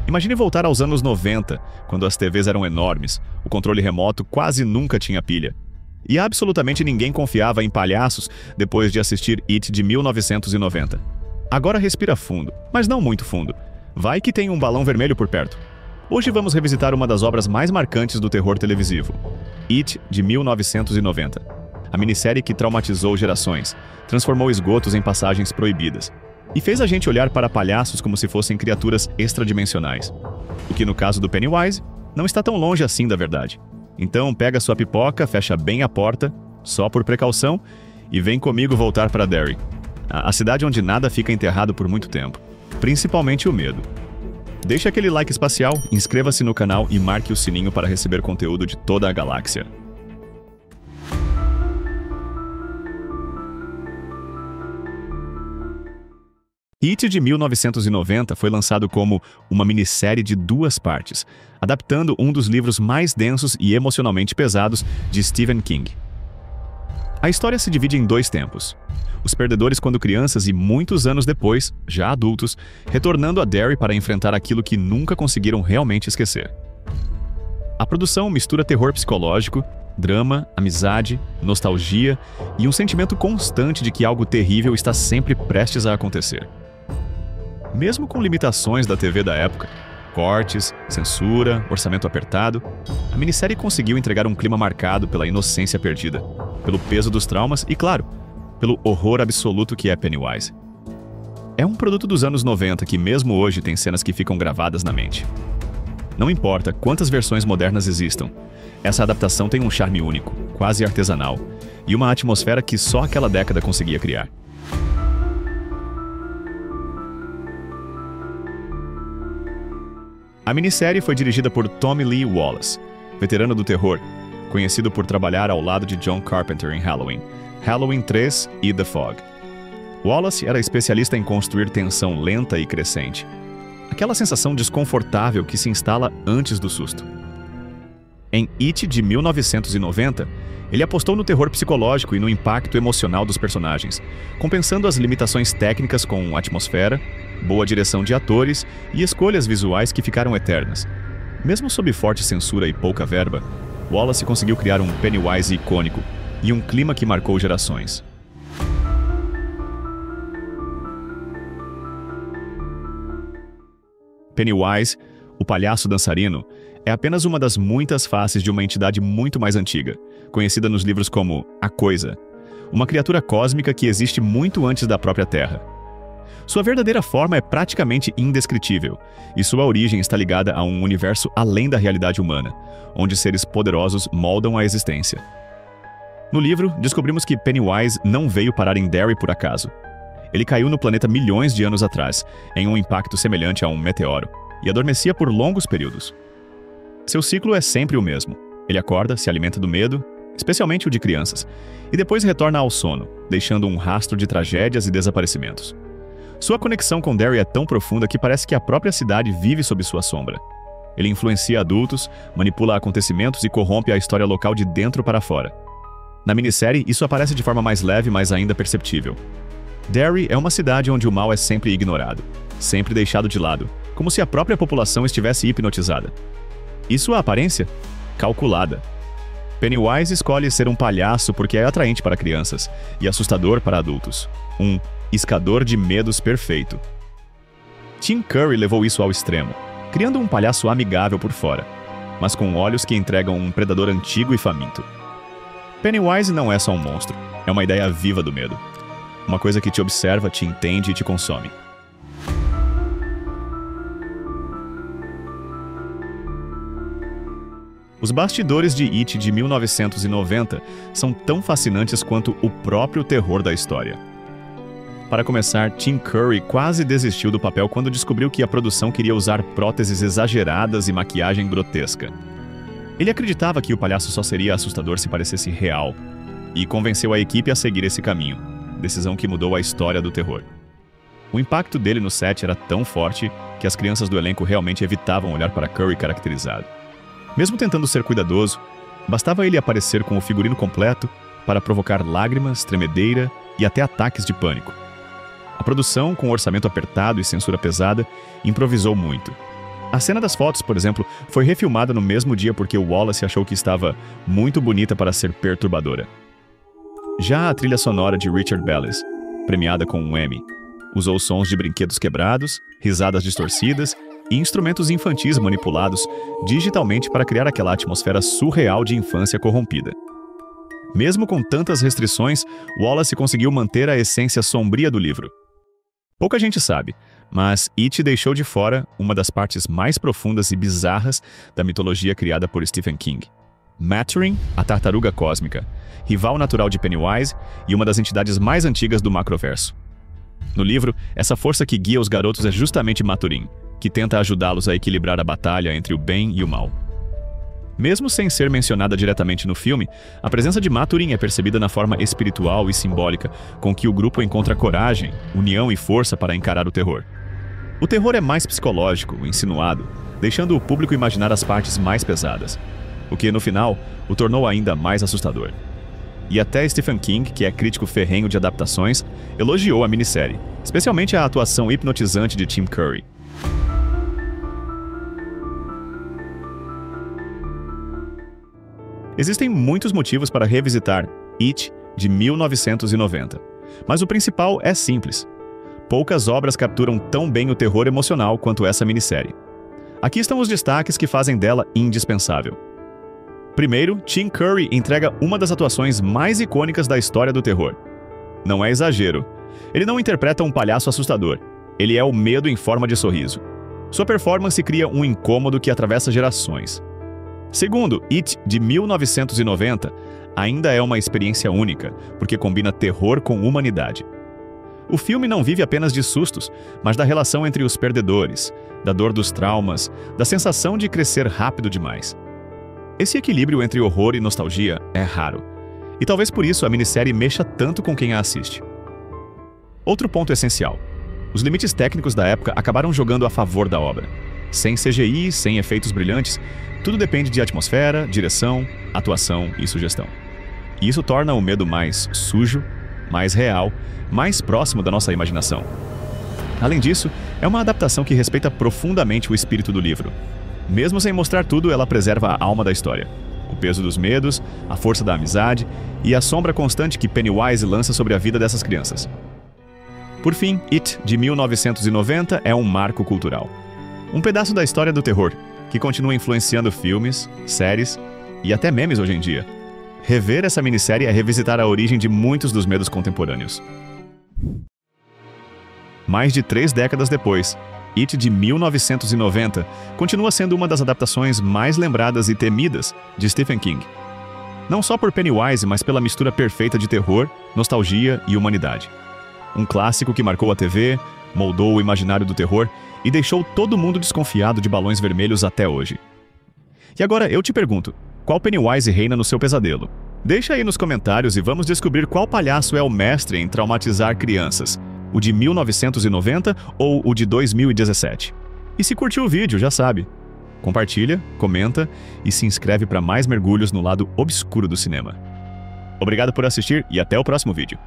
Imagine voltar aos anos 90, quando as TVs eram enormes, o controle remoto quase nunca tinha pilha. E absolutamente ninguém confiava em palhaços depois de assistir It de 1990. Agora respira fundo, mas não muito fundo. Vai que tem um balão vermelho por perto. Hoje vamos revisitar uma das obras mais marcantes do terror televisivo, It de 1990. A minissérie que traumatizou gerações, transformou esgotos em passagens proibidas e fez a gente olhar para palhaços como se fossem criaturas extradimensionais. O que no caso do Pennywise, não está tão longe assim da verdade. Então pega sua pipoca, fecha bem a porta, só por precaução, e vem comigo voltar para Derry, a cidade onde nada fica enterrado por muito tempo, principalmente o medo. Deixe aquele like espacial, inscreva-se no canal e marque o sininho para receber conteúdo de toda a galáxia. It de 1990 foi lançado como uma minissérie de 2 partes, adaptando um dos livros mais densos e emocionalmente pesados de Stephen King. A história se divide em 2 tempos. Os perdedores quando crianças e muitos anos depois, já adultos, retornando a Derry para enfrentar aquilo que nunca conseguiram realmente esquecer. A produção mistura terror psicológico, drama, amizade, nostalgia e um sentimento constante de que algo terrível está sempre prestes a acontecer. Mesmo com limitações da TV da época, cortes, censura, orçamento apertado, a minissérie conseguiu entregar um clima marcado pela inocência perdida, pelo peso dos traumas e, claro, pelo horror absoluto que é Pennywise. É um produto dos anos 90 que mesmo hoje tem cenas que ficam gravadas na mente. Não importa quantas versões modernas existam, essa adaptação tem um charme único, quase artesanal, e uma atmosfera que só aquela década conseguia criar. A minissérie foi dirigida por Tommy Lee Wallace, veterano do terror, conhecido por trabalhar ao lado de John Carpenter em Halloween, Halloween 3 e The Fog. Wallace era especialista em construir tensão lenta e crescente, aquela sensação desconfortável que se instala antes do susto. Em It de 1990, ele apostou no terror psicológico e no impacto emocional dos personagens, compensando as limitações técnicas com atmosfera, boa direção de atores e escolhas visuais que ficaram eternas. Mesmo sob forte censura e pouca verba, Wallace conseguiu criar um Pennywise icônico e um clima que marcou gerações. Pennywise, o palhaço dançarino, é apenas uma das muitas faces de uma entidade muito mais antiga, conhecida nos livros como A Coisa, uma criatura cósmica que existe muito antes da própria Terra. Sua verdadeira forma é praticamente indescritível, e sua origem está ligada a um universo além da realidade humana, onde seres poderosos moldam a existência. No livro, descobrimos que Pennywise não veio parar em Derry por acaso. Ele caiu no planeta milhões de anos atrás, em um impacto semelhante a um meteoro, e adormecia por longos períodos. Seu ciclo é sempre o mesmo. Ele acorda, se alimenta do medo, especialmente o de crianças, e depois retorna ao sono, deixando um rastro de tragédias e desaparecimentos. Sua conexão com Derry é tão profunda que parece que a própria cidade vive sob sua sombra. Ele influencia adultos, manipula acontecimentos e corrompe a história local de dentro para fora. Na minissérie, isso aparece de forma mais leve, mas ainda perceptível. Derry é uma cidade onde o mal é sempre ignorado, sempre deixado de lado, como se a própria população estivesse hipnotizada. E sua aparência? Calculada. Pennywise escolhe ser um palhaço porque é atraente para crianças e assustador para adultos. Um iscador de medos perfeito. Tim Curry levou isso ao extremo, criando um palhaço amigável por fora, mas com olhos que entregam um predador antigo e faminto. Pennywise não é só um monstro, é uma ideia viva do medo. Uma coisa que te observa, te entende e te consome. Os bastidores de It de 1990 são tão fascinantes quanto o próprio terror da história. Para começar, Tim Curry quase desistiu do papel quando descobriu que a produção queria usar próteses exageradas e maquiagem grotesca. Ele acreditava que o palhaço só seria assustador se parecesse real, e convenceu a equipe a seguir esse caminho, decisão que mudou a história do terror. O impacto dele no set era tão forte que as crianças do elenco realmente evitavam olhar para Curry caracterizado. Mesmo tentando ser cuidadoso, bastava ele aparecer com o figurino completo para provocar lágrimas, tremedeira e até ataques de pânico. A produção, com orçamento apertado e censura pesada, improvisou muito. A cena das fotos, por exemplo, foi refilmada no mesmo dia porque o Wallace achou que estava muito bonita para ser perturbadora. Já a trilha sonora de Richard Bellis, premiada com um Emmy, usou sons de brinquedos quebrados, risadas distorcidas e instrumentos infantis manipulados digitalmente para criar aquela atmosfera surreal de infância corrompida. Mesmo com tantas restrições, Wallace conseguiu manter a essência sombria do livro. Pouca gente sabe, mas It deixou de fora uma das partes mais profundas e bizarras da mitologia criada por Stephen King. Maturin, a tartaruga cósmica, rival natural de Pennywise e uma das entidades mais antigas do macroverso. No livro, essa força que guia os garotos é justamente Maturin, que tenta ajudá-los a equilibrar a batalha entre o bem e o mal. Mesmo sem ser mencionada diretamente no filme, a presença de Maturin é percebida na forma espiritual e simbólica com que o grupo encontra coragem, união e força para encarar o terror. O terror é mais psicológico, insinuado, deixando o público imaginar as partes mais pesadas, o que, no final, o tornou ainda mais assustador. E até Stephen King, que é crítico ferrenho de adaptações, elogiou a minissérie, especialmente a atuação hipnotizante de Tim Curry. Existem muitos motivos para revisitar It de 1990, mas o principal é simples. Poucas obras capturam tão bem o terror emocional quanto essa minissérie. Aqui estão os destaques que fazem dela indispensável. Primeiro, Tim Curry entrega uma das atuações mais icônicas da história do terror. Não é exagero. Ele não interpreta um palhaço assustador. Ele é o medo em forma de sorriso. Sua performance cria um incômodo que atravessa gerações. Segundo, It, de 1990, ainda é uma experiência única, porque combina terror com humanidade. O filme não vive apenas de sustos, mas da relação entre os perdedores, da dor dos traumas, da sensação de crescer rápido demais. Esse equilíbrio entre horror e nostalgia é raro, e talvez por isso a minissérie mexa tanto com quem a assiste. Outro ponto essencial: os limites técnicos da época acabaram jogando a favor da obra. Sem CGI, sem efeitos brilhantes, tudo depende de atmosfera, direção, atuação e sugestão. E isso torna o medo mais sujo, mais real, mais próximo da nossa imaginação. Além disso, é uma adaptação que respeita profundamente o espírito do livro. Mesmo sem mostrar tudo, ela preserva a alma da história. O peso dos medos, a força da amizade e a sombra constante que Pennywise lança sobre a vida dessas crianças. Por fim, It, de 1990, é um marco cultural. Um pedaço da história do terror, que continua influenciando filmes, séries e até memes hoje em dia. Rever essa minissérie é revisitar a origem de muitos dos medos contemporâneos. Mais de 3 décadas depois, It, de 1990, continua sendo uma das adaptações mais lembradas e temidas de Stephen King. Não só por Pennywise, mas pela mistura perfeita de terror, nostalgia e humanidade. Um clássico que marcou a TV, moldou o imaginário do terror e deixou todo mundo desconfiado de balões vermelhos até hoje. E agora eu te pergunto, qual Pennywise reina no seu pesadelo? Deixa aí nos comentários e vamos descobrir qual palhaço é o mestre em traumatizar crianças, o de 1990 ou o de 2017. E se curtiu o vídeo, já sabe. Compartilha, comenta e se inscreve para mais mergulhos no lado obscuro do cinema. Obrigado por assistir e até o próximo vídeo.